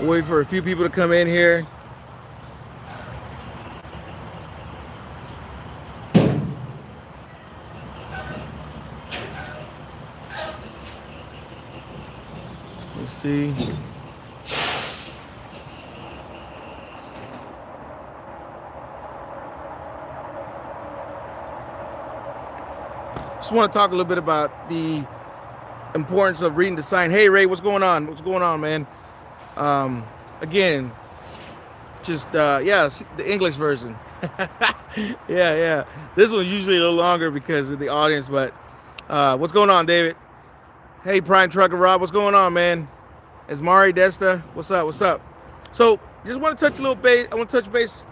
Wait for a few people to come in here. Let's see. Just want to talk a little bit about the importance of reading the sign. Hey, Ray, what's going on? What's going on, man? Again, just yeah, the English version. Yeah. This one's usually a little longer because of the audience, but what's going on, David? Hey, Prime Trucker Rob, what's going on, man? It's Mari Desta. What's up? What's up? So, just want to touch a little base. I want to touch base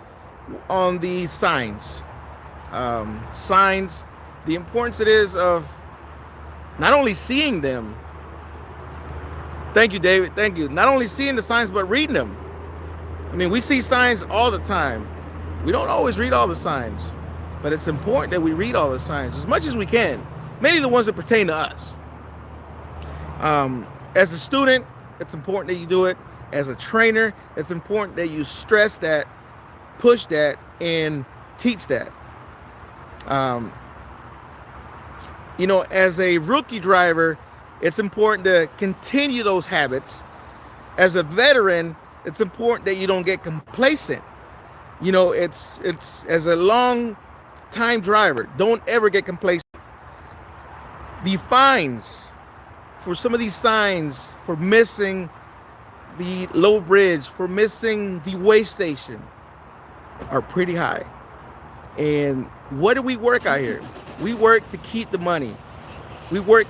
on the signs. Signs, the importance it is of not only seeing them. Thank you, David. Thank you. Not only seeing the signs, but reading them. I mean, we see signs all the time. We don't always read all the signs, but it's important that we read all the signs as much as we can, mainly the ones that pertain to us. As a student, it's important that you do it. As a trainer, it's important that you stress that, push that, and teach that. You know, as a rookie driver, it's important to continue those habits. As a veteran, it's important that you don't get complacent. You know, it's as a long time driver, don't ever get complacent. The fines for some of these signs, for missing the low bridge, for missing the way station, are pretty high. And what do we work out here? We work to keep the money. We work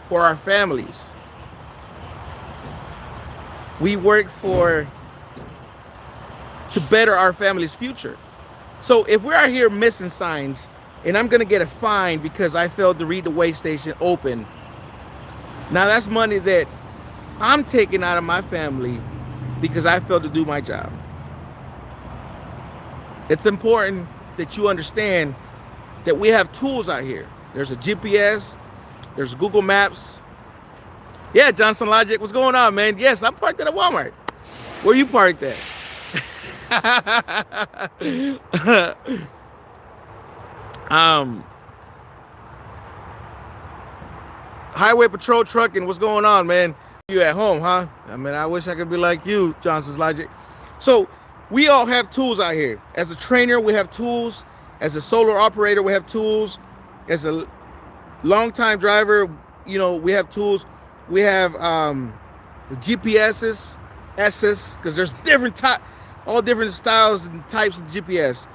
for our families. We work to better our family's future. So if we're out here missing signs and I'm gonna get a fine because I failed to read the way station open, now that's money that I'm taking out of my family because I failed to do my job. It's important that you understand that we have tools out here. There's a GPS, there's Google Maps. Yeah, Johnson Logic, what's going on, man? Yes, I'm parked at a Walmart. Where you parked at? Highway Patrol Trucking, what's going on, man? You at home, huh? I mean, I wish I could be like you, Johnson's Logic. So we all have tools out here. As a trainer, we have tools. As a solar operator, we have tools. As a long-time driver, you know, we have tools. We have GPSs, because there's all different styles and types of GPS.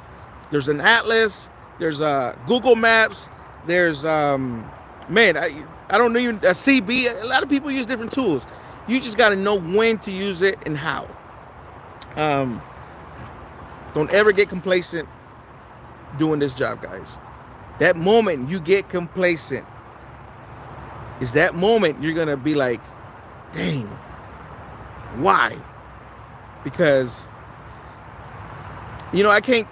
There's an Atlas. There's Google Maps. There's I don't even a CB. A lot of people use different tools. You just got to know when to use it and how. Don't ever get complacent doing this job, guys. That moment you get complacent is that moment you're gonna be like, dang, why? Because you know, I can't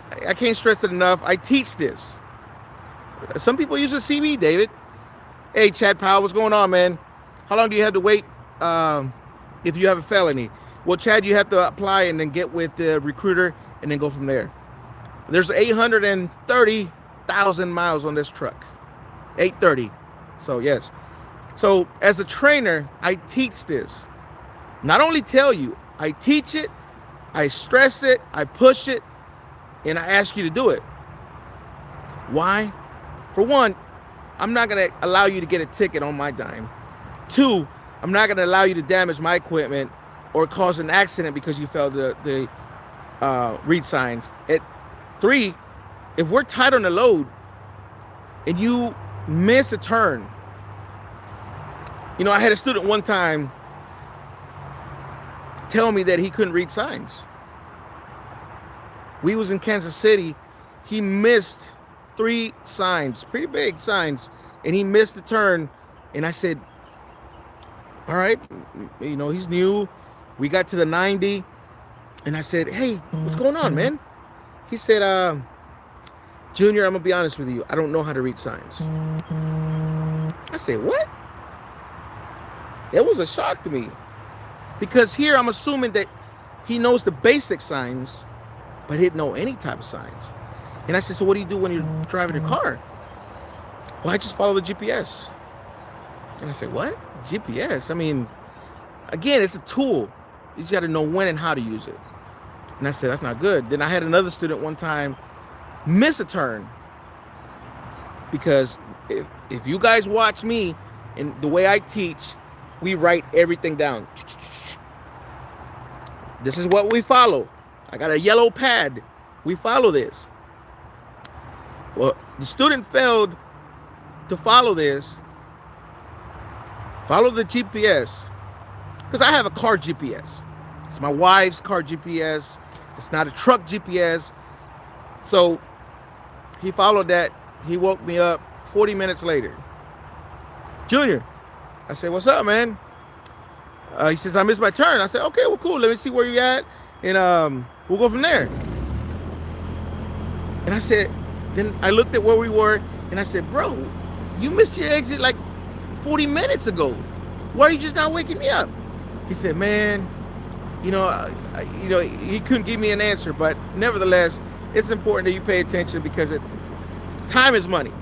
stress it enough. I teach this. Some people use a CB, David. Hey, Chad Powell, what's going on, man? How long do you have to wait if you have a felony? Well, Chad, you have to apply and then get with the recruiter and then go from there. There's 830,000 miles on this truck. 830. So, yes. So, as a trainer, I teach this. Not only tell you, I teach it, I stress it, I push it, and I ask you to do it. Why? For one, I'm not going to allow you to get a ticket on my dime. Two, I'm not going to allow you to damage my equipment or cause an accident because you failed the read signs. Three, if we're tight on the load and you miss a turn, you know, I had a student one time tell me that he couldn't read signs. We was in Kansas City. He missed 3 signs, pretty big signs, and he missed the turn. And I said, all right, you know, he's new. We got to the 90, and I said, hey, what's going on, man? He said, Junior, I'm gonna be honest with you, I don't know how to read signs. I said, what? It was a shock to me. Because here I'm assuming that he knows the basic signs, but he didn't know any type of signs. And I said, so what do you do when you're driving your car? Well, I just follow the GPS. And I said, what? GPS? I mean, again, it's a tool. You just got to know when and how to use it. And I said, that's not good. Then I had another student one time miss a turn. Because if you guys watch me and the way I teach, we write everything down. This is what we follow. I got a yellow pad. We follow this. Well, the student failed to follow this. Follow the GPS. Because I have a car GPS. It's my wife's car GPS. It's not a truck GPS. So he followed that. He woke me up 40 minutes later. Junior. I said, what's up, man? He says, I missed my turn. I said, okay, well, cool. Let me see where you at. And we'll go from there. And I said, then I looked at where we were. And I said, bro, you missed your exit like 40 minutes ago. Why are you just not waking me up? He said, man, you know, he couldn't give me an answer. But nevertheless, it's important that you pay attention because time is money.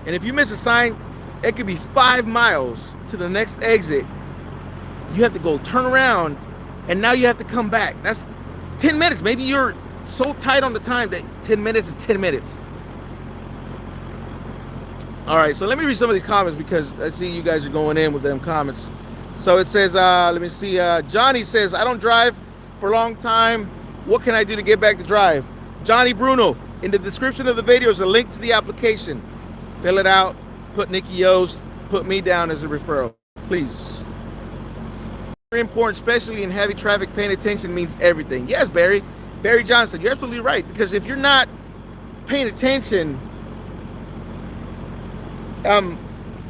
And if you miss a sign, it could be 5 miles to the next exit. You have to go turn around, and now you have to come back. That's 10 minutes. Maybe you're so tight on the time that 10 minutes is 10 minutes. All right, so let me read some of these comments because I see you guys are going in with them comments. So it says, let me see. Johnny says, I don't drive for a long time. What can I do to get back to drive? Johnny Bruno, in the description of the video is a link to the application. Fill it out, put Nikki Yost, put me down as a referral, please. Very important, especially in heavy traffic, paying attention means everything. Yes, Barry Johnson, you're absolutely right. Because if you're not paying attention,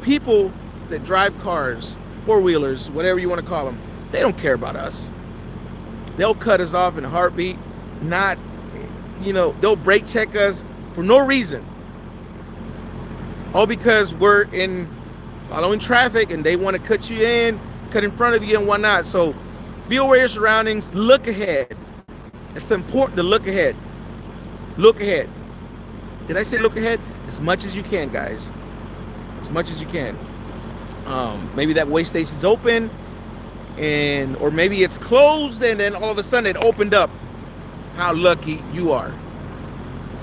people that drive cars, four-wheelers, whatever you want to call them, they don't care about us. They'll cut us off in a heartbeat. Not, they'll brake check us for no reason. All because we're in following traffic and they want to cut you in, cut in front of you and whatnot. So be aware of your surroundings. Look ahead. It's important to look ahead. Look ahead. Did I say look ahead? As much as you can, guys. As much as you can. Maybe that weigh station's open, or maybe it's closed, and then all of a sudden it opened up. How lucky you are!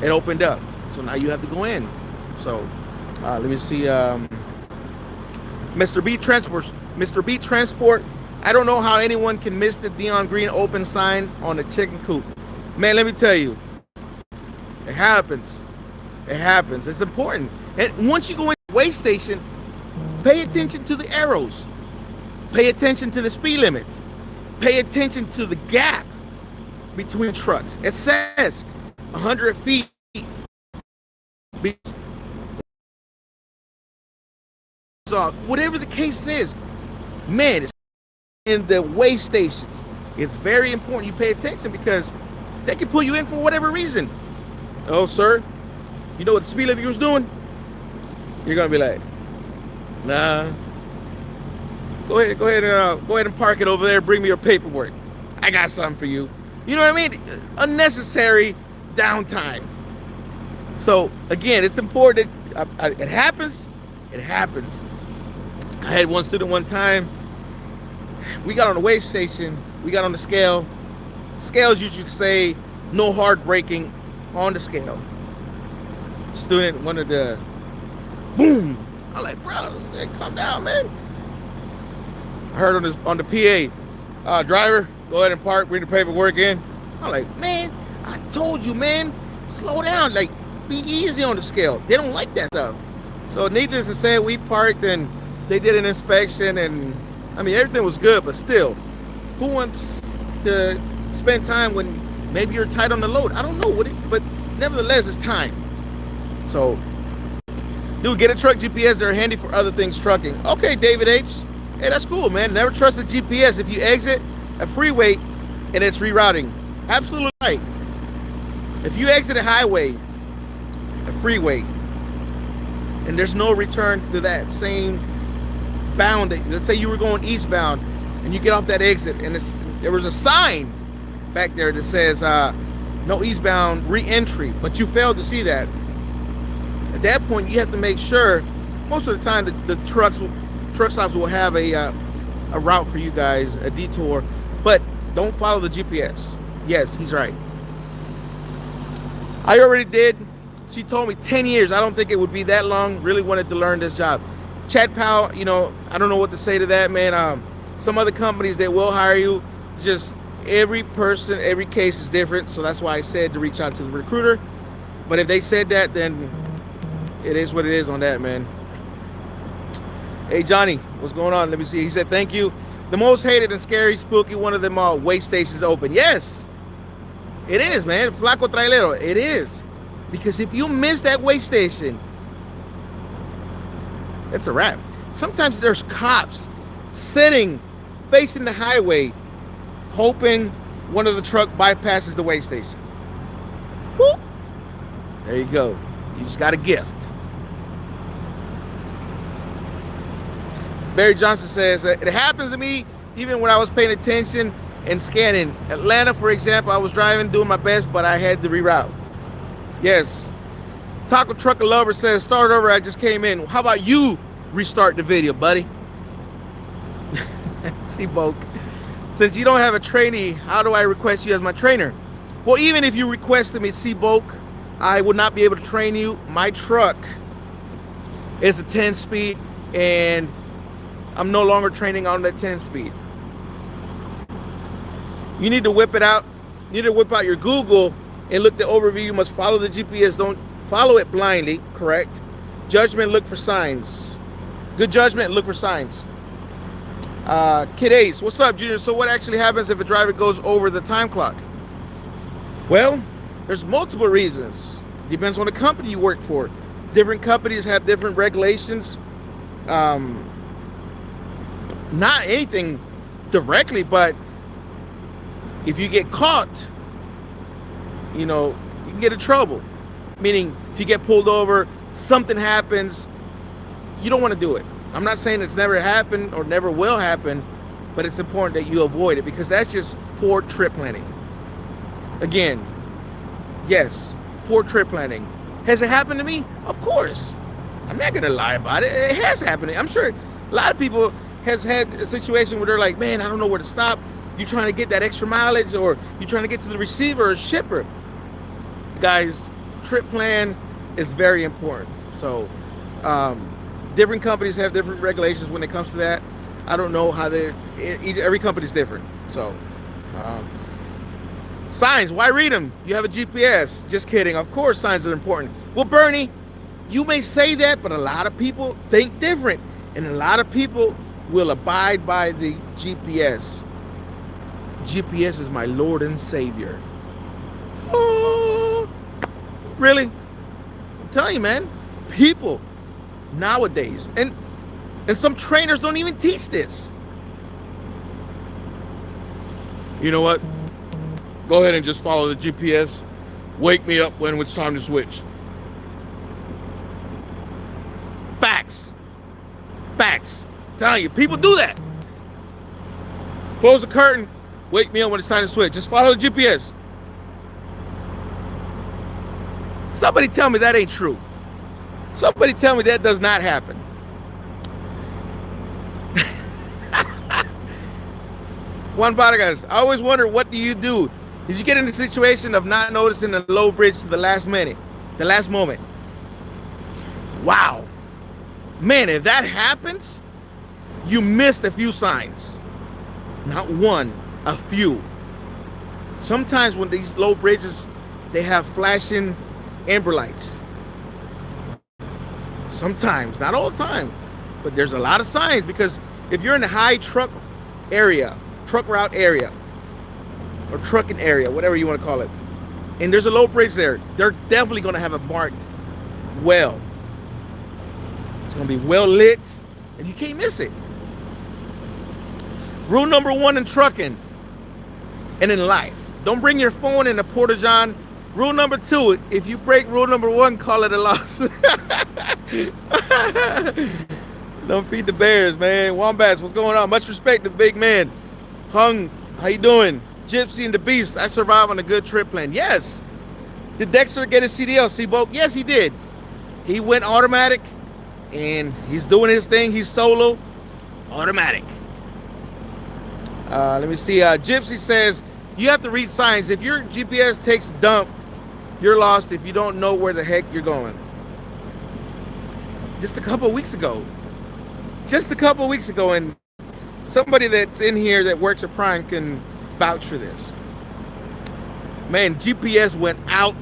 It opened up, so now you have to go in. So let me see. Mr. B Transport. I don't know how anyone can miss the neon green open sign on the chicken coop. Man, let me tell you, it happens. It happens. It's important. And once you go into the weigh station, pay attention to the arrows. Pay attention to the speed limit. Pay attention to the gap between trucks. It says 100 feet. Whatever the case is, man, it's in the weigh stations. It's very important you pay attention because they can pull you in for whatever reason. Oh, sir, you know what the speed limit you was doing? You're gonna be like, nah. Go ahead and park it over there. Bring me your paperwork. I got something for you. You know what I mean? Unnecessary downtime. So again, it's important. It happens. It happens. I had one student one time. We got on the weigh station. We got on the scale. Scales usually say no hard braking on the scale. Student wanted to, boom. I'm like, bro, calm down, man. I heard on the PA, driver, go ahead and park, bring the paperwork in. I'm like, man, I told you, man, slow down, like, be easy on the scale. They don't like that stuff. So needless to say, we parked and they did an inspection, and I mean, everything was good, but still, who wants to spend time when maybe you're tight on the load? I don't know but nevertheless, it's time. So, dude, get a truck GPS. They're handy for other things trucking. Okay, David H. Hey, that's cool, man. Never trust the GPS. If you exit a freeway and it's rerouting, absolutely right. If you exit a highway, a freeway, and there's no return to that same bound, let's say you were going eastbound and you get off that exit and there was a sign back there that says no eastbound re-entry, but you failed to see that. At that point, you have to make sure, most of the time, the truck stops will have a route for you guys, a detour, but don't follow the GPS. Yes, he's right. I already did. She told me 10 years. I don't think it would be that long. Really wanted to learn this job. Chad Powell, you know, I don't know what to say to that, man. Some other companies, they will hire you. Just every person, every case is different. So that's why I said to reach out to the recruiter. But if they said that, then it is what it is on that, man. Hey, Johnny, what's going on? Let me see. He said, thank you. The most hated and scary, spooky one of them all, weigh stations open. Yes, it is, man. Flaco Trailero, it is. Because if you miss that weigh station, it's a wrap. Sometimes there's cops sitting facing the highway hoping one of the truck bypasses the weigh station. Whoop. There you go. You just got a gift. Barry Johnson says, it happens to me even when I was paying attention and scanning. Atlanta, for example, I was driving, doing my best, but I had to reroute. Yes. Taco Trucker Lover says, start over, I just came in. How about you restart the video, buddy? See, Boke. Since you don't have a trainee, how do I request you as my trainer? Well, even if you requested me, see, Boke, I would not be able to train you. My truck is a 10-speed, and I'm no longer training on that 10-speed. You need to whip it out. You need to whip out your Google and look the overview. You must follow the GPS. Don't follow it blindly, correct? Judgment, look for signs. Good judgment, look for signs. Kid Ace, what's up, Junior? So what actually happens if a driver goes over the time clock? Well, there's multiple reasons. Depends on the company you work for. Different companies have different regulations. Not anything directly, but if you get caught, you know, you can get in trouble. Meaning, if you get pulled over, something happens, you don't want to do it. I'm not saying it's never happened or never will happen, but it's important that you avoid it because that's just poor trip planning. Again, yes, poor trip planning. Has it happened to me? Of course. I'm not going to lie about it. It has happened. I'm sure a lot of people has had a situation where they're like, man, I don't know where to stop. You're trying to get that extra mileage, or you're trying to get to the receiver or shipper. Guys, trip plan is very important. So different companies have different regulations when it comes to that. I don't know how every company's different. So signs, why read them? You have a GPS. Just kidding. Of course signs are important. Well, Bernie, you may say that, but a lot of people think different, and a lot of people will abide by the GPS. GPS is my Lord and Savior. Oh, really? I'm telling you, man, people nowadays, and some trainers don't even teach this. You know what? Go ahead and just follow the GPS. Wake me up when it's time to switch. Facts. Facts. I'm telling you, people do that. Close the curtain. Wake me up when it's time to switch. Just follow the GPS. Somebody tell me that ain't true. Somebody tell me that does not happen. Juan Vargas, I always wonder, what do you do? Did you get in the situation of not noticing the low bridge to the last moment? Wow. Man, if that happens, you missed a few signs. Not one, a few. Sometimes when these low bridges, they have flashing amber lights. Sometimes, not all the time, but there's a lot of signs, because if you're in a high truck route area, or trucking area, whatever you want to call it, and there's a low bridge there, they're definitely going to have it marked well. It's going to be well lit, and you can't miss it. Rule number 1 in trucking and in life: don't bring your phone in a porta-john. Rule number 2, if you break rule number 1, call it a loss. Don't feed the bears, man. Wombats, what's going on? Much respect to the big man. Hung How you doing? Gypsy and the Beast. I survived on a good trip plan. Yes. Did Dexter get his CDL, Seaboat? Yes, he did. He went automatic, and he's doing his thing. He's solo, automatic. Let me see. Gypsy says, you have to read signs. If your GPS takes a dump, you're lost if you don't know where the heck you're going. Just a couple of weeks ago. And somebody that's in here that works at Prime can vouch for this. Man, GPS went out.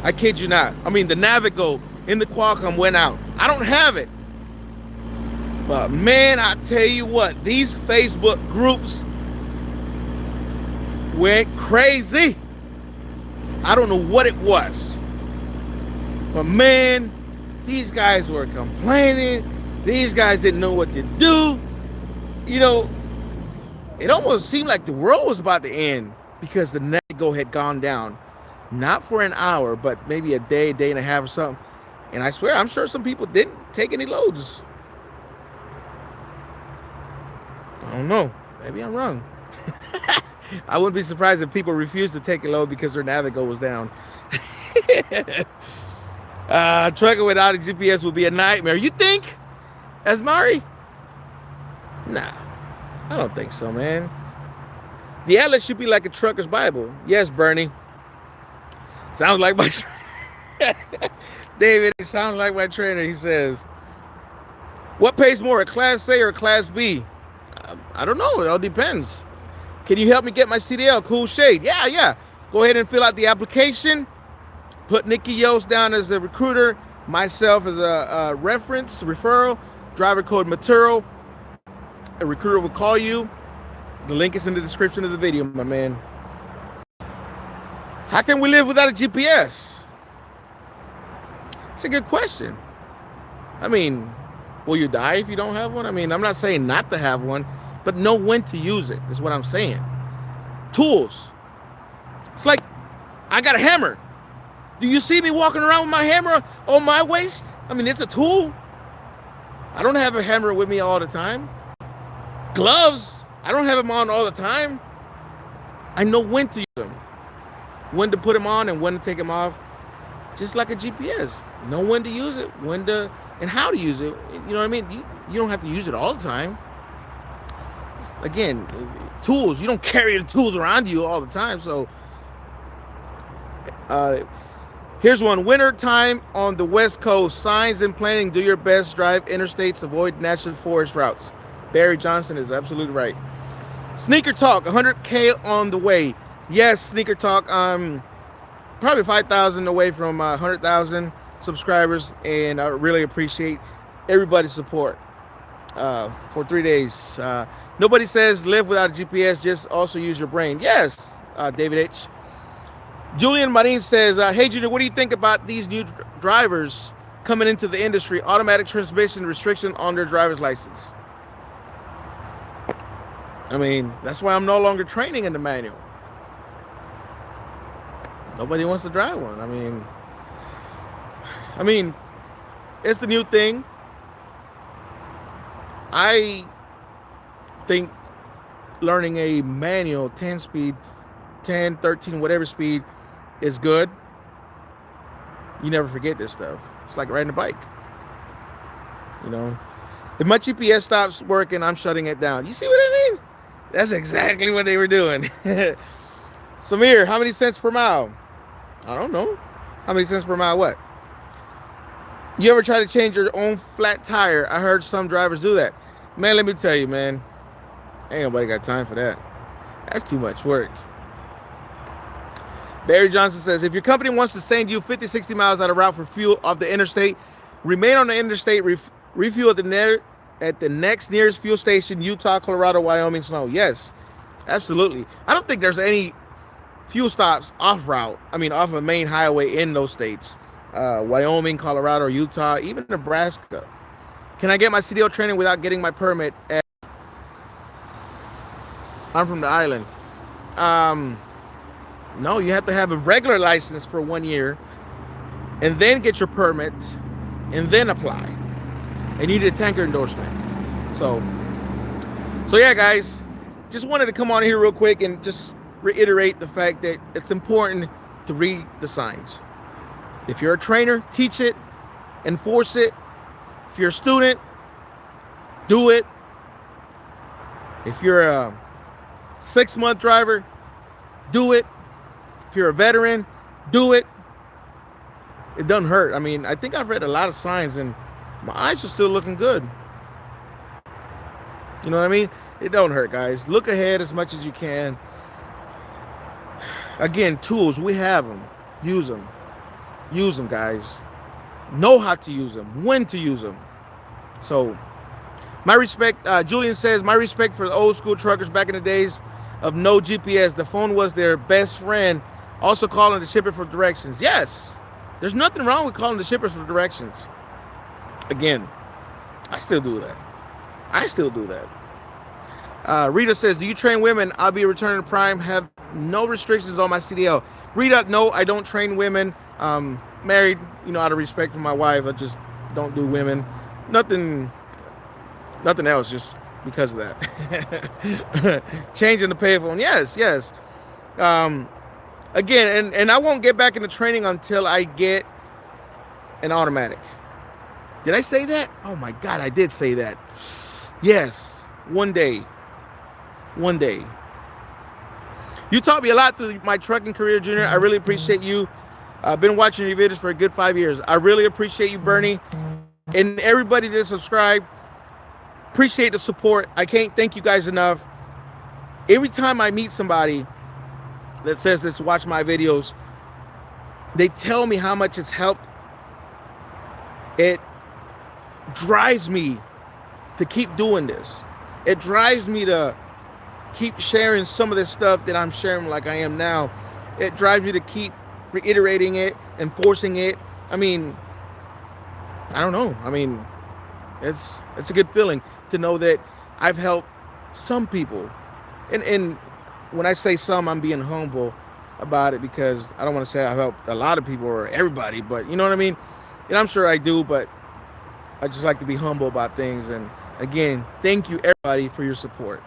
I kid you not. I mean, the Navigo in the Qualcomm went out. I don't have it. But man, I tell you what, these Facebook groups went crazy. I don't know what it was. But man, these guys were complaining. These guys didn't know what to do. You know, it almost seemed like the world was about to end because the Navigo had gone down. Not for an hour, but maybe a day and a half or something. And I swear, I'm sure some people didn't take any loads. I don't know. Maybe I'm wrong. I wouldn't be surprised if people refused to take a load because their Navigo was down. Trucking without a GPS would be a nightmare. You think? Asmari? Nah, I don't think so, man. The Atlas should be like a trucker's Bible. Yes, Bernie. Sounds like my David, it sounds like my trainer. He says, what pays more, a Class A or a Class B? I don't know. It all depends. Can you help me get my CDL? Cool shade. Yeah. Go ahead and fill out the application. Put Nikki Yost down as the recruiter, myself as a referral, driver code material. A recruiter will call you. The link is in the description of the video, my man. How can we live without a GPS? It's a good question. I mean, will you die if you don't have one? I mean, I'm not saying not to have one, but know when to use it is what I'm saying. Tools. It's like, I got a hammer. Do you see me walking around with my hammer on my waist? I mean, it's a tool. I don't have a hammer with me all the time. Gloves, I don't have them on all the time. I know when to use them, when to put them on and when to take them off. Just like a GPS. Know when to use it, when to, and how to use it. You know what I mean? You don't have to use it all the time. Again, tools, you don't carry the tools around you all the time. So here's one. Winter time on the West Coast. Signs and planning. Do your best. Drive interstates. Avoid national forest routes. Barry Johnson is absolutely right. Sneaker Talk. 100K on the way. Yes, Sneaker Talk. Probably 5,000 away from 100,000 subscribers, and I really appreciate everybody's support for 3 days. Nobody says live without a GPS. Just also use your brain. Yes, David H. Julian Marin says, hey, Junior, what do you think about these new drivers coming into the industry? Automatic transmission restriction on their driver's license. I mean, that's why I'm no longer training in the manual. Nobody wants to drive one. I mean, it's the new thing. I think learning a manual 10 speed, 10, 13, whatever speed is good. You never forget this stuff. It's like riding a bike. You know, if my GPS stops working, I'm shutting it down. You see what I mean? That's exactly what they were doing. Samir, how many cents per mile? I don't know. How many cents per mile what? You ever try to change your own flat tire? I heard some drivers do that. Man, let me tell you, man. Ain't nobody got time for that. That's too much work. Barry Johnson says, if your company wants to send you 50, 60 miles out of route for fuel off the interstate, remain on the interstate, refuel at the next nearest fuel station, Utah, Colorado, Wyoming, Snow. Yes, absolutely. I don't think there's any fuel stops off route. I mean, off a main highway in those states. Wyoming, Colorado, Utah, even Nebraska. Can I get my CDL training without getting my permit? I'm from the island. No, you have to have a regular license for 1 year and then get your permit and then apply. And you need a tanker endorsement. So yeah, guys, just wanted to come on here real quick and just reiterate the fact that it's important to read the signs. If you're a trainer, teach it, enforce it. If you're a student, do it. If you're a 6-month driver, do it. If you're a veteran, do it. It doesn't hurt. I mean, I think I've read a lot of signs and my eyes are still looking good. You know what I mean? It don't hurt, guys. Look ahead as much as you can. Again, tools, we have them. Use them. Use them, guys. Know how to use them, when to use them. So, my respect, Julian says, my respect for the old school truckers back in the days of no GPS. The phone was their best friend. Also calling the shipper for directions. Yes, there's nothing wrong with calling the shippers for directions. Again, I still do that. I still do that. Rita says, do you train women? I'll be returning to Prime. Have no restrictions on my CDL. Rita, no, I don't train women. Married, you know, out of respect for my wife, I just don't do women. Nothing else, just because of that. Changing the payphone. Yes. Again, and I won't get back into training until I get an automatic. Did I say that? Oh my God, I did say that. Yes, one day. You taught me a lot through my trucking career, Junior. I really appreciate you. I've been watching your videos for a good 5 years. I really appreciate you, Bernie, and everybody that subscribed. Appreciate the support. I can't thank you guys enough. Every time I meet somebody that says this, watch my videos, they tell me how much it's helped. It drives me to keep doing this. It drives me to keep sharing some of this stuff that I'm sharing like I am now. It drives me to keep reiterating it, enforcing it. I mean, I don't know. I mean, it's a good feeling to know that I've helped some people. And when I say some, I'm being humble about it, because I don't want to say I've helped a lot of people or everybody, but you know what I mean? And I'm sure I do, but I just like to be humble about things. And again, thank you everybody for your support.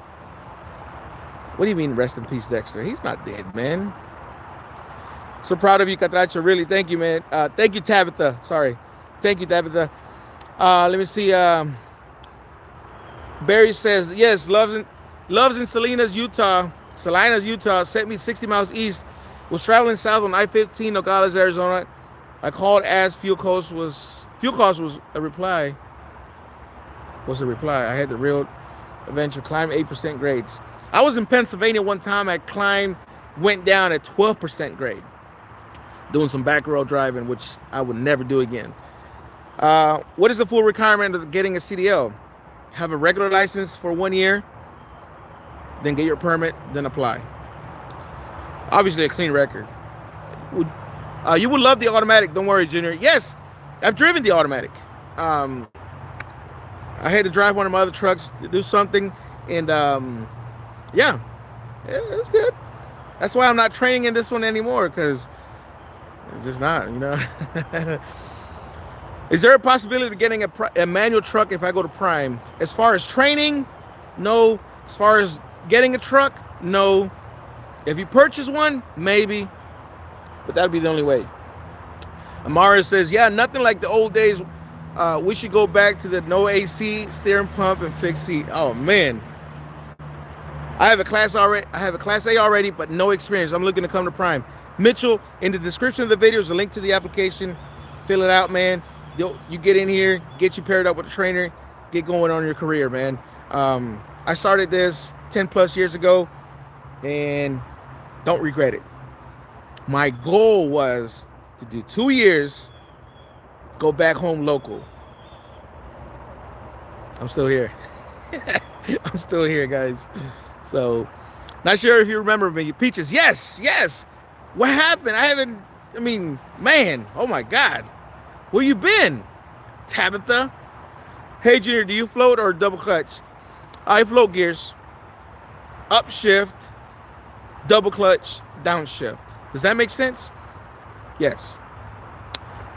What do you mean, rest in peace, Dexter? He's not dead, man. So proud of you, Catracho. Really, thank you, man. Thank you, Tabitha. Sorry. Thank you, Tabitha. Let me see. Barry says, yes, loves in Salinas, Utah. Sent me 60 miles east. Was traveling south on I-15, Nogales, Arizona. I called, asked, fuel cost was a reply. I had the real adventure, climbed 8% grades. I was in Pennsylvania one time. I climbed, went down at 12% grade, doing some back road driving, which I would never do again. What is the full requirement of getting a CDL? Have a regular license for 1 year, then get your permit, then apply. Obviously a clean record. You would love the automatic. Don't worry, Junior. Yes, I've driven the automatic. I had to drive one of my other trucks to do something, and yeah, it's good. That's why I'm not training in this one anymore, because it's just not, you know. Is there a possibility of getting a manual truck if I go to Prime? As far as training, no. As far as getting a truck, no. If you purchase one, maybe, but that'd be the only way. Amara says, yeah, nothing like the old days. We should go back to the no AC, steering pump, and fixed seat. Oh man, I have a Class A already, but no experience. I'm looking to come to Prime. Mitchell, in the description of the video is a link to the application. Fill it out, man. You get in here, get you paired up with a trainer, get going on your career, man. I started this 10 plus years ago and don't regret it. My goal was to do 2 years, go back home local. I'm still here. I'm still here, guys. So, not sure if you remember me. Peaches, yes. What happened? I mean, man, oh my God. Where you been? Tabitha. Hey, Junior, do you float or double clutch? I float gears. Upshift, double clutch, downshift. Does that make sense? Yes.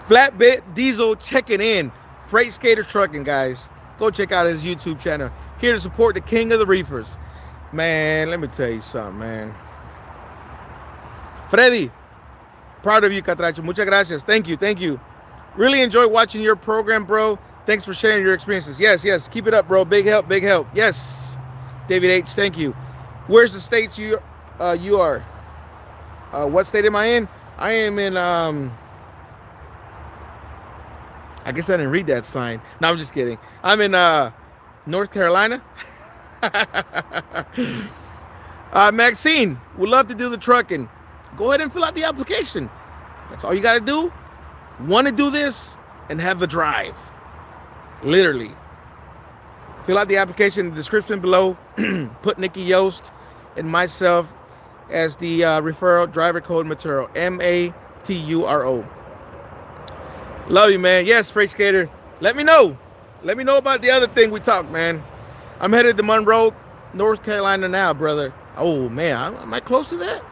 Flatbed Diesel checking in. Freight Skater Trucking, guys. Go check out his YouTube channel. Here to support the king of the reefers. Man, let me tell you something, man. Freddy, proud of you, Catracho. Muchas gracias. Thank you, thank you. Really enjoy watching your program, bro. Thanks for sharing your experiences. Yes, yes, keep it up, bro. Big help, big help. Yes, David H, thank you. Where's the states you are? What state am I in? I am in, I guess I didn't read that sign. No, I'm just kidding. I'm in North Carolina. Maxine, would love to do the trucking. Go ahead and fill out the application. That's all you got to do. Want to do this and have the drive. Literally. Fill out the application in the description below. Put Nikki Yost and myself as the referral driver code material. MATURO. Love you, man. Yes, Freight Skater. Let me know. Let me know about the other thing we talked, man. I'm headed to Monroe, North Carolina now, brother. Oh, man. Am I close to that?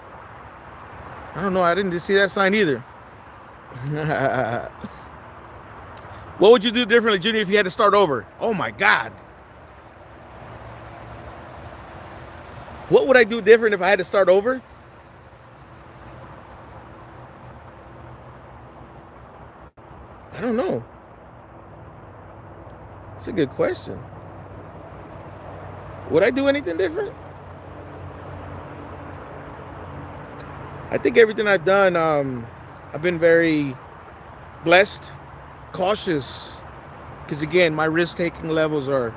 I don't know. I didn't see that sign either. What would you do differently, Junior, if you had to start over? Oh, my God. What would I do different if I had to start over? I don't know. That's a good question. Would I do anything different? I think everything I've done, I've been very blessed, cautious, because again, my risk-taking levels are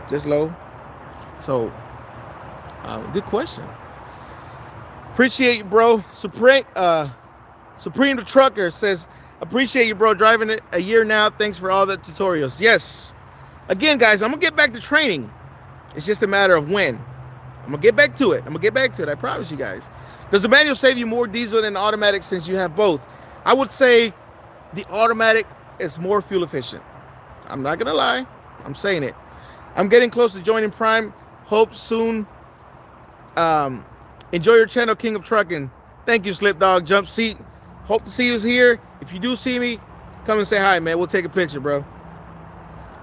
this low. So, good question. Appreciate you, bro. Supreme the Trucker says, appreciate you, bro. Driving it a year now. Thanks for all the tutorials. Yes. Again, guys, I'm going to get back to training. It's just a matter of when. I'm going to get back to it. I promise you guys. Does the manual save you more diesel than automatic since you have both? I would say the automatic is more fuel efficient. I'm not going to lie. I'm saying it. I'm getting close to joining Prime. Hope soon. Enjoy your channel, King of Trucking. Thank you, Slip Dog Jump Seat. Hope to see you here. If you do see me, come and say hi, man. We'll take a picture, bro.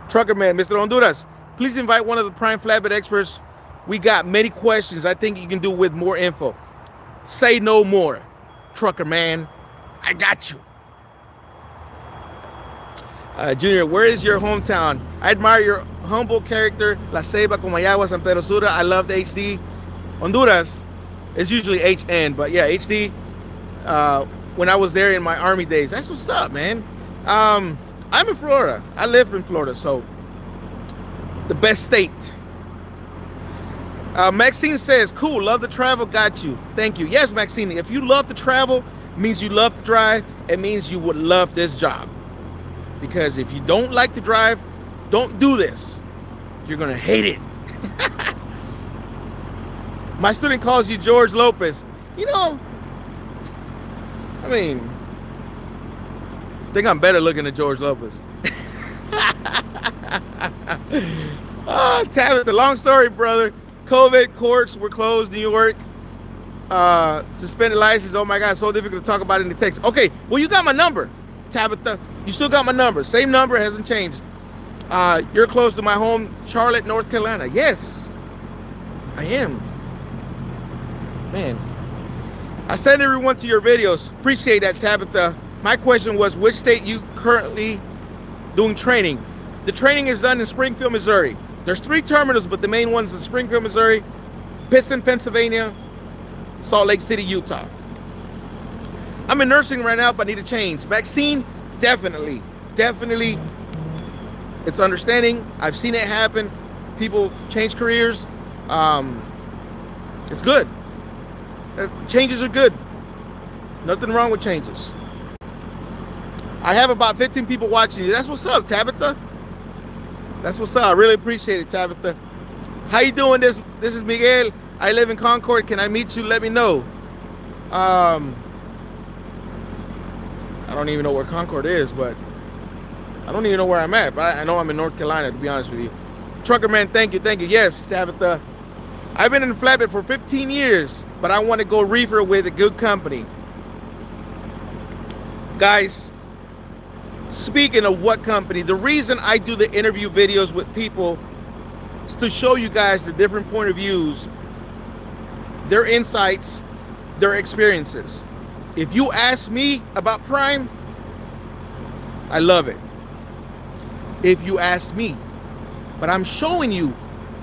Trucker Man, Mr. Honduras, please invite one of the Prime Flatbed experts. We got many questions I think you can do with more info. Say no more, Trucker Man. I got you. Junior, where is your hometown? I admire your humble character. La Ceiba, Comayagua, San Pedro Sula. I love the HD. Honduras is usually HN, but yeah, HD. When I was there in my Army days. That's what's up, man. I'm in Florida. I live in Florida, so the best state. Maxine says, cool, love to travel, got you. Thank you. Yes, Maxine, if you love to travel, it means you love to drive. It means you would love this job. Because if you don't like to drive, don't do this. You're going to hate it. My student calls you George Lopez. You know, I mean, I think I'm better looking than George Lopez. Tabitha, long story, brother. COVID, courts were closed, New York. Suspended license. Oh my God, so difficult to talk about in the text. Okay, well, you got my number, Tabitha. You still got my number. Same number, hasn't changed. You're close to my home, Charlotte, North Carolina. Yes, I am. Man, I send everyone to your videos. Appreciate that, Tabitha. My question was, which state you currently doing training? The training is done in Springfield, Missouri. There's 3 terminals, but the main one's in Springfield, Missouri, Piston, Pennsylvania, Salt Lake City, Utah. I'm in nursing right now, but I need to change. Vaccine, definitely. It's understanding. I've seen it happen. People change careers. It's good. Changes are good. Nothing wrong with changes. I have about 15 people watching you. That's what's up, Tabitha. That's what's up. I really appreciate it, Tabitha. How you doing? This is Miguel. I live in Concord. Can I meet you? Let me know. I don't even know where Concord is, but I don't even know where I'm at. But I know I'm in North Carolina, to be honest with you. Trucker Man, thank you. Yes, Tabitha. I've been in the flatbed for 15 years, but I want to go reefer with a good company. Guys, speaking of what company, the reason I do the interview videos with people to show you guys the different point of views, their insights, their experiences. If you ask me about Prime, I love it. If you ask me, but I'm showing you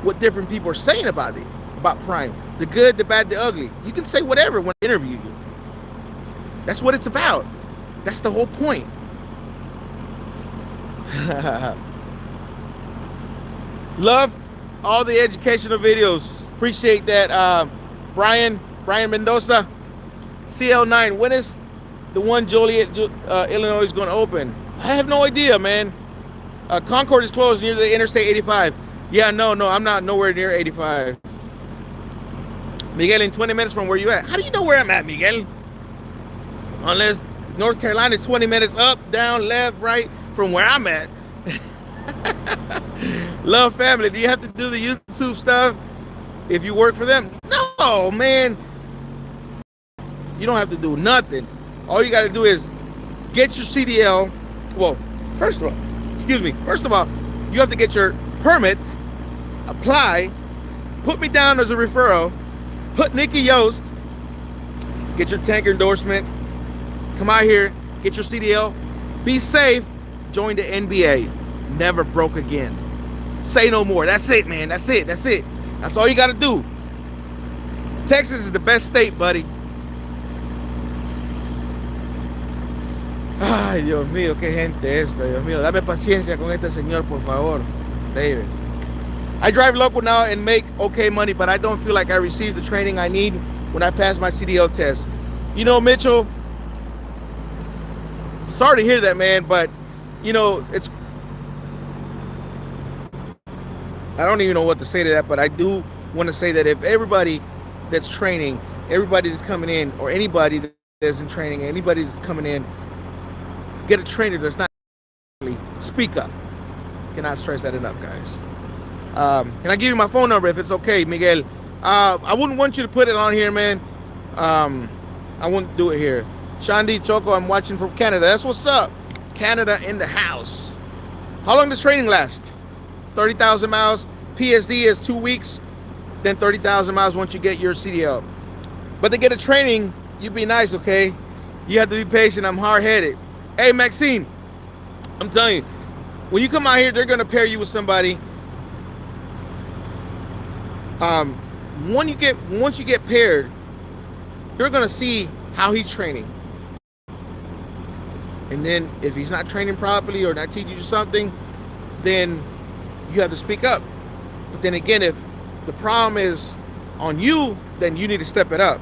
what different people are saying about it, about Prime, the good, the bad, the ugly. You can say whatever when I interview you. That's what it's about. That's the whole point. Love all the educational videos. Appreciate that. Brian Mendoza, CL9. When is the one Joliet, Illinois is going to open? I have no idea, man. Concord is closed near the Interstate 85. Yeah, no, I'm not nowhere near 85. Miguel, in 20 minutes from where you at? How do you know where I'm at, Miguel? Unless North Carolina is 20 minutes up, down, left, right from where I'm at. Love family. Do you have to do the YouTube stuff if you work for them? No, man. You don't have to do nothing. All you got to do is get your CDL. Well, first of all, you have to get your permit, apply, put me down as a referral, put Nikki Yost, get your tanker endorsement, come out here, get your CDL, be safe, join the NBA. Never broke again. Say no more. That's it, man. That's it. That's all you got to do. Texas is the best state, buddy. Ay, Dios mío, qué gente esta, Dios mío. Dame paciencia con este señor, por favor. David. I drive local now and make okay money, but I don't feel like I received the training I need when I pass my CDL test. You know, Mitchell, sorry to hear that, man, but, you know, I don't even know what to say to that, but I do want to say that if everybody that's training, everybody that's coming in, or anybody that's in training, anybody that's coming in, get a trainer that's not speak up. Cannot stress that enough, guys. Can I give you my phone number if it's okay, Miguel? I wouldn't want you to put it on here, man. I wouldn't do it here. Shandi Choco, I'm watching from Canada. That's what's up. Canada in the house. How long does training last? 30,000 miles. PSD is 2 weeks. Then 30,000 miles once you get your CDL. But to get a training, you be nice, okay? You have to be patient. I'm hard-headed. Hey, Maxine, I'm telling you, when you come out here, they're going to pair you with somebody. Once you get paired, you're going to see how he's training. And then if he's not training properly or not teaching you something, then you have to speak up. But then again, if the problem is on you, then you need to step it up.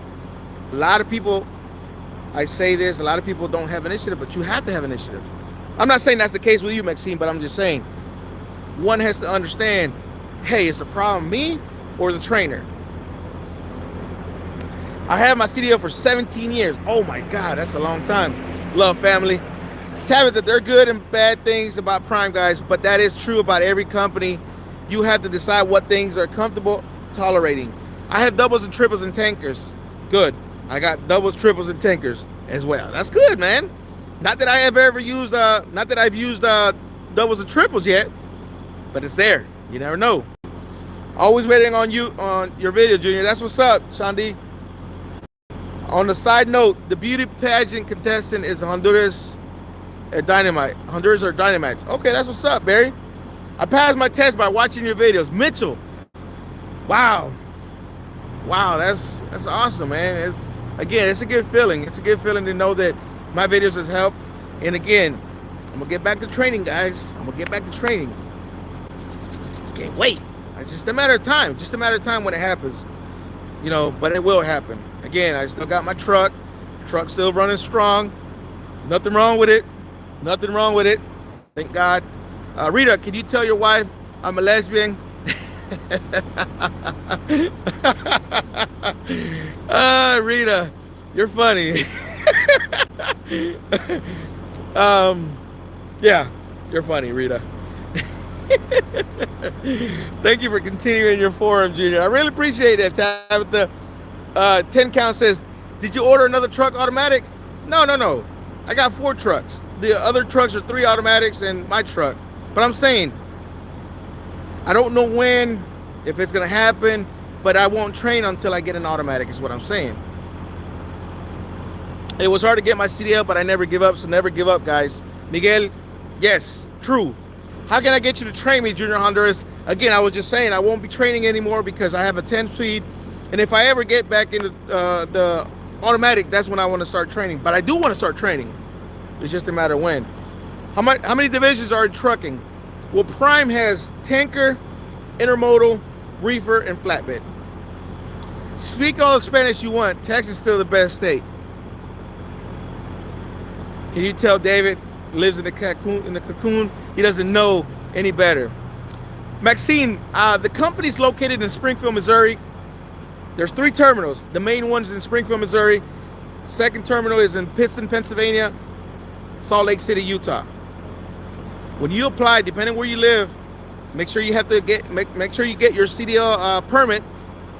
A lot of people, I say this, a lot of people don't have initiative, but you have to have initiative. I'm not saying that's the case with you, Maxine, but I'm just saying one has to understand, hey, is the problem me or the trainer? I have my CDL for 17 years. Oh my God, that's a long time. Love family. Tabitha, they're good and bad things about Prime, guys, but that is true about every company. You have to decide what things are comfortable tolerating. I have doubles and triples and tankers. Good. I got doubles, triples, and tankers as well. That's good, man. Not that I have ever used, not that I've used doubles and triples yet, but it's there. You never know. Always waiting on you on your video, Junior. That's what's up, Shandi. On the side note, the beauty pageant contestant is Honduras Dynamite. Honduras are Dynamites. Okay, that's what's up, Barry. I passed my test by watching your videos. Mitchell. Wow. Wow, that's awesome, man. It's a good feeling. It's a good feeling to know that my videos have helped. And again, I'm gonna get back to training, guys. I'm gonna get back to training. Can't wait. It's just a matter of time. Just a matter of time when it happens. You know, but it will happen. Again, I still got my truck. Truck's still running strong. Nothing wrong with it. Nothing wrong with it. Thank God. Rita, can you tell your wife I'm a lesbian? Rita, you're funny. Yeah, you're funny, Rita. Thank you for continuing your forum, Junior. I really appreciate that. Tabitha, 10 count says, did you order another truck automatic? No. I got 4 trucks. The other trucks are 3 automatics and my truck. But I'm saying, I don't know when if it's going to happen, but I won't train until I get an automatic is what I'm saying. It was hard to get my CDL, but I never give up, so never give up, guys. Miguel, yes, true. How can I get you to train me, Junior Honduras? Again, I was just saying I won't be training anymore because I have a 10-speed, and if I ever get back into the automatic, that's when I want to start training. But I do want to start training. It's just a matter of when. How many divisions are in trucking? Well, Prime has tanker, intermodal, reefer, and flatbed. Speak all the Spanish you want. Texas is still the best state. Can you tell David lives in the cocoon? He doesn't know any better. Maxine, the company's located in Springfield, Missouri. There's 3 terminals. The main one's in Springfield, Missouri. Second terminal is in Pittston, Pennsylvania. Salt Lake City, Utah. When you apply, depending where you live, make sure you have to make sure you get your CDL permit.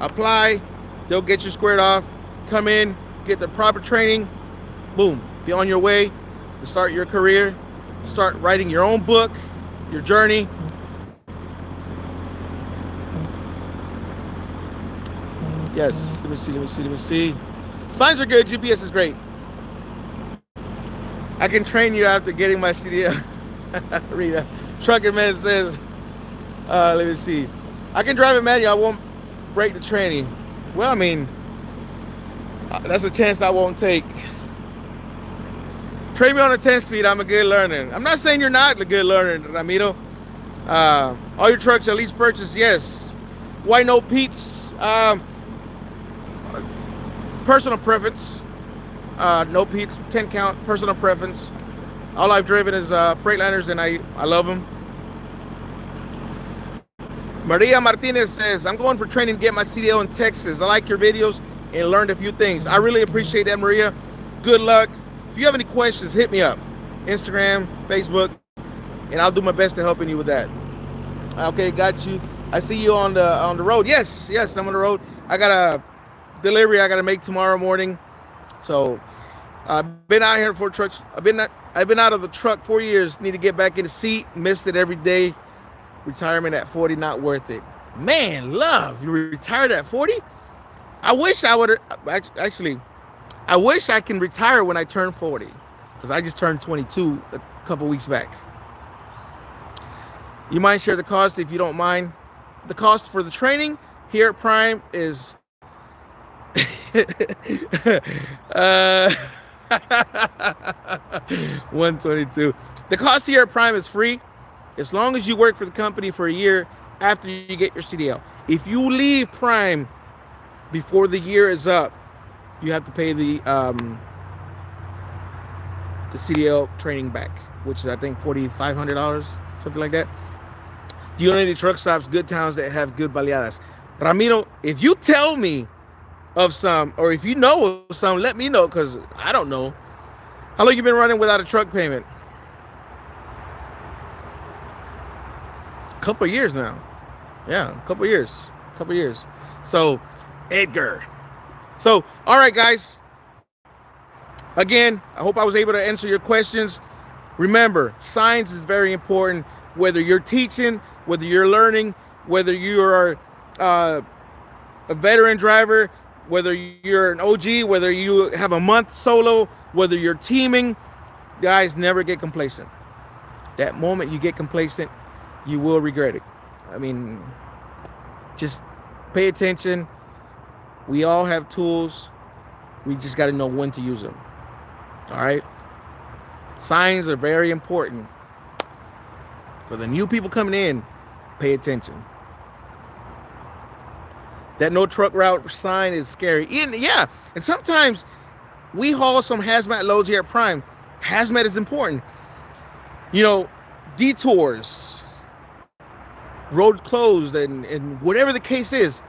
Apply. They'll get you squared off. Come in, get the proper training. Boom. Be on your way to start your career. Start writing your own book, your journey. Yes, let me see. Signs are good, GPS is great. I can train you after getting my CDL. Rita, Trucker Man says, let me see. I can drive a manual, I won't break the training. Well, I mean, that's a chance I won't take. Train me on a 10-speed, I'm a good learner. I'm not saying you're not a good learner, Ramiro. All your trucks at least purchased, yes. Why no Pete's? Personal preference. No Pete's, 10 count, personal preference. All I've driven is Freightliners, and I love them. Maria Martinez says, I'm going for training to get my CDL in Texas. I like your videos and learned a few things. I really appreciate that, Maria. Good luck. If you have any questions, hit me up. Instagram, Facebook, and I'll do my best to helping you with that. Okay, got you. I see you on the road. Yes, I'm on the road. I got a delivery I got to make tomorrow morning. So I've been out here for trucks. I've been out of the truck 4 years. Need to get back in the seat. Missed it every day. Retirement at 40, not worth it. Man, love, you retired at 40? I wish I would actually. I wish I can retire when I turn 40, because I just turned 22 a couple weeks back. You might share the cost if you don't mind. The cost for the training here at Prime is 122. The cost here at Prime is free as long as you work for the company for a year after you get your CDL. If you leave Prime before the year is up, you have to pay the CDL training back, which is I think $4,500, something like that. Do you know any truck stops, good towns that have good baleadas? Ramiro, if you tell me of some, or if you know of some, let me know, because I don't know. How long you been running without a truck payment? A couple of years now. Yeah, a couple of years. So, Edgar. So, all right, guys. Again, I hope I was able to answer your questions. Remember, science is very important. Whether you're teaching, whether you're learning, whether you're a veteran driver, whether you're an OG, whether you have a month solo, whether you're teaming, guys, never get complacent. That moment you get complacent, you will regret it. I mean, just pay attention. We all have tools. We just got to know when to use them. All right? Signs are very important. For the new people coming in, pay attention. That no truck route sign is scary. And sometimes we haul some hazmat loads here at Prime. Hazmat is important. You know, detours, road closed, and whatever the case is,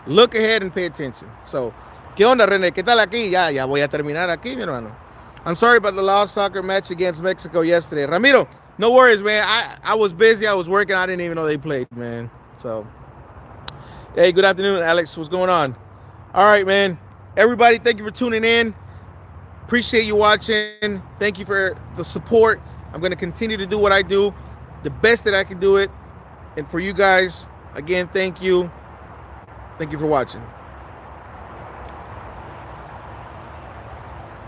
look ahead and pay attention. So, ¿qué onda, René? ¿Qué tal aquí? Ya voy a terminar aquí, mi hermano. I'm sorry about the lost soccer match against Mexico yesterday. Ramiro, no worries, man. I was busy. I was working. I didn't even know they played, man. So, hey, good afternoon, Alex. What's going on? All right, man. Everybody, thank you for tuning in. Appreciate you watching. Thank you for the support. I'm going to continue to do what I do, the best that I can do it. And for you guys, Again, thank you. Thank you for watching.